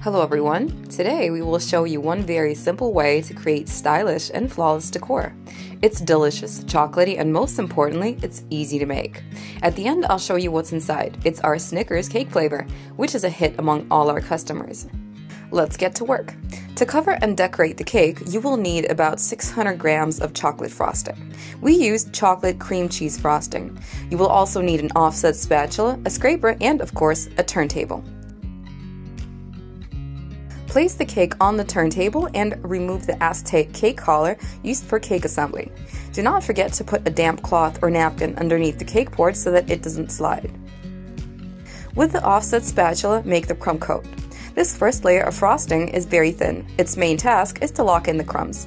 Hello everyone! Today we will show you one very simple way to create stylish and flawless decor. It's delicious, chocolatey, and most importantly, it's easy to make. At the end, I'll show you what's inside. It's our Snickers cake flavor, which is a hit among all our customers. Let's get to work. To cover and decorate the cake, you will need about 600 grams of chocolate frosting. We used chocolate cream cheese frosting. You will also need an offset spatula, a scraper, and of course, a turntable. Place the cake on the turntable and remove the Aztec cake collar used for cake assembly. Do not forget to put a damp cloth or napkin underneath the cake board so that it doesn't slide. With the offset spatula, make the crumb coat. This first layer of frosting is very thin. Its main task is to lock in the crumbs.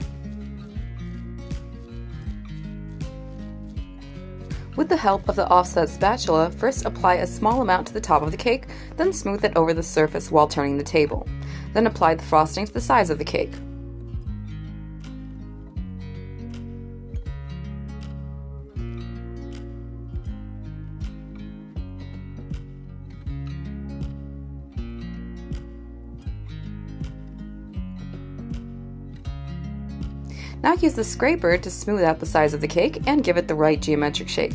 With the help of the offset spatula, first apply a small amount to the top of the cake, then smooth it over the surface while turning the table. Then apply the frosting to the sides of the cake. Now use the scraper to smooth out the sides of the cake and give it the right geometric shape.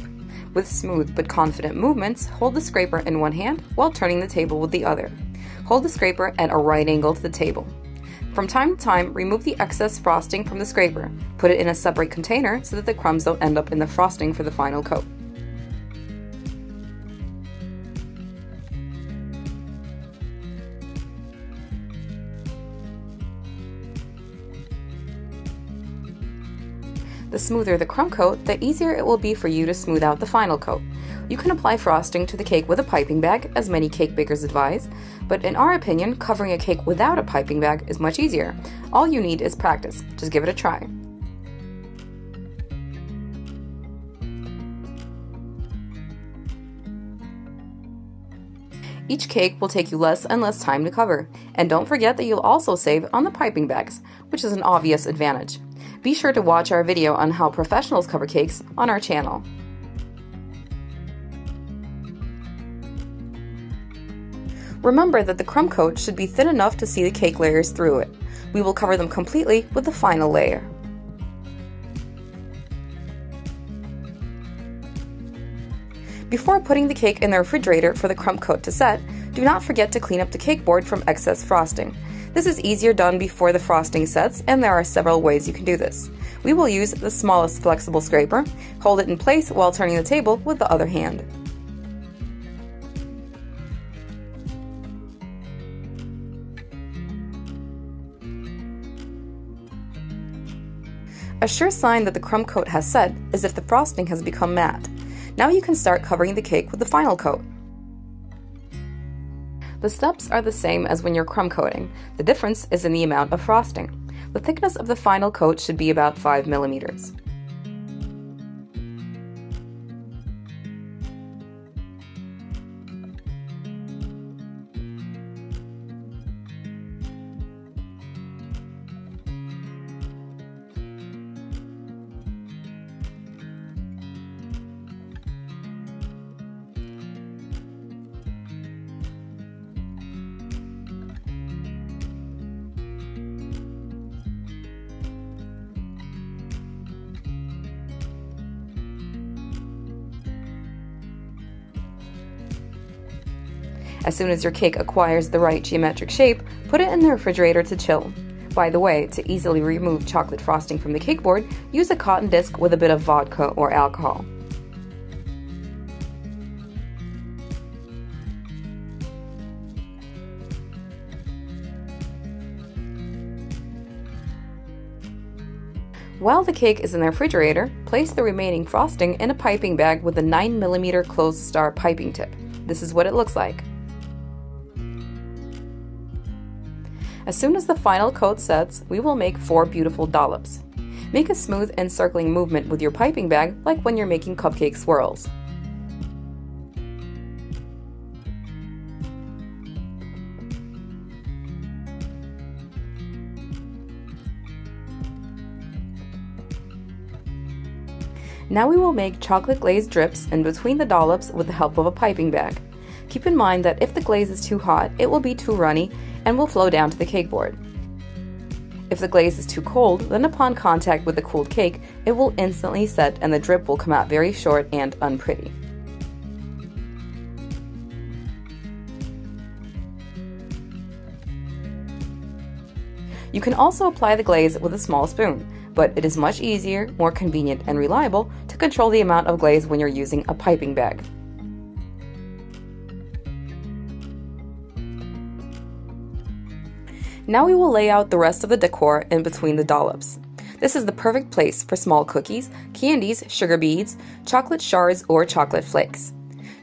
With smooth but confident movements, hold the scraper in one hand while turning the table with the other. Hold the scraper at a right angle to the table. From time to time, remove the excess frosting from the scraper. Put it in a separate container so that the crumbs don't end up in the frosting for the final coat. The smoother the crumb coat, the easier it will be for you to smooth out the final coat. You can apply frosting to the cake with a piping bag, as many cake bakers advise, but in our opinion, covering a cake without a piping bag is much easier. All you need is practice. Just give it a try. Each cake will take you less and less time to cover. And don't forget that you'll also save on the piping bags, which is an obvious advantage. Be sure to watch our video on how professionals cover cakes on our channel. Remember that the crumb coat should be thin enough to see the cake layers through it. We will cover them completely with the final layer. Before putting the cake in the refrigerator for the crumb coat to set, do not forget to clean up the cake board from excess frosting. This is easier done before the frosting sets, and there are several ways you can do this. We will use the smallest flexible scraper. Hold it in place while turning the table with the other hand. A sure sign that the crumb coat has set is if the frosting has become matte. Now you can start covering the cake with the final coat. The steps are the same as when you're crumb coating. The difference is in the amount of frosting. The thickness of the final coat should be about 5 millimeters. As soon as your cake acquires the right geometric shape, put it in the refrigerator to chill. By the way, to easily remove chocolate frosting from the cake board, use a cotton disc with a bit of vodka or alcohol. While the cake is in the refrigerator, place the remaining frosting in a piping bag with a 9mm closed star piping tip. This is what it looks like. As soon as the final coat sets, we will make 4 beautiful dollops. Make a smooth encircling movement with your piping bag like when you're making cupcake swirls. Now we will make chocolate glazed drips in between the dollops with the help of a piping bag. Keep in mind that if the glaze is too hot, it will be too runny and will flow down to the cake board. If the glaze is too cold, then upon contact with the cooled cake, it will instantly set and the drip will come out very short and unpretty. You can also apply the glaze with a small spoon, but it is much easier, more convenient, and reliable to control the amount of glaze when you're using a piping bag. Now we will lay out the rest of the decor in between the dollops. This is the perfect place for small cookies, candies, sugar beads, chocolate shards, or chocolate flakes.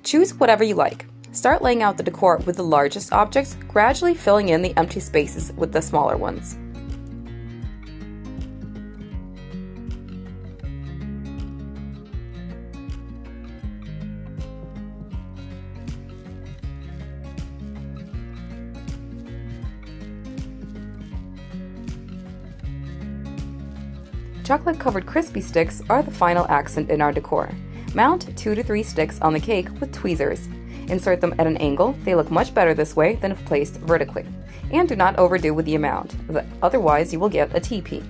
Choose whatever you like. Start laying out the decor with the largest objects, gradually filling in the empty spaces with the smaller ones. Chocolate-covered crispy sticks are the final accent in our decor. Mount 2 to 3 sticks on the cake with tweezers. Insert them at an angle. They look much better this way than if placed vertically. And do not overdo with the amount, otherwise you will get a TP.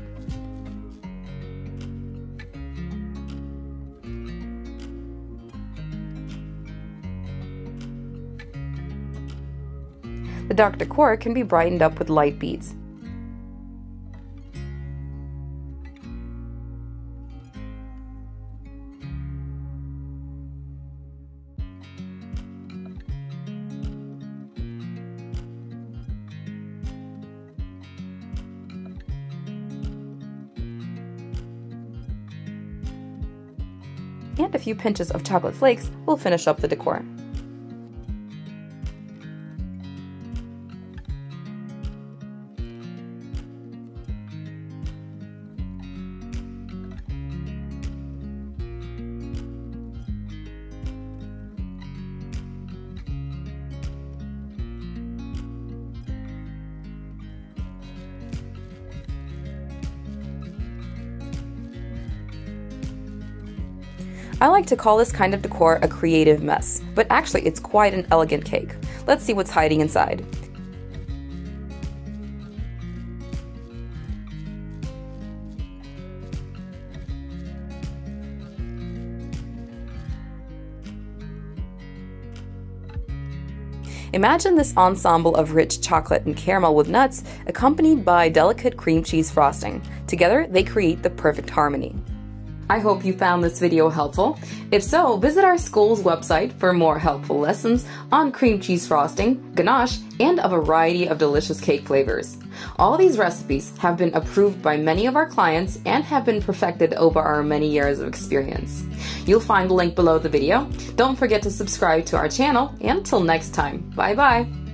The dark decor can be brightened up with light beads. And a few pinches of chocolate flakes will finish up the decor. I like to call this kind of decor a creative mess, but actually it's quite an elegant cake. Let's see what's hiding inside. Imagine this ensemble of rich chocolate and caramel with nuts, accompanied by delicate cream cheese frosting. Together, they create the perfect harmony. I hope you found this video helpful. If so, visit our school's website for more helpful lessons on cream cheese frosting, ganache, and a variety of delicious cake flavors. All these recipes have been approved by many of our clients and have been perfected over our many years of experience. You'll find the link below the video. Don't forget to subscribe to our channel, and until next time, bye bye!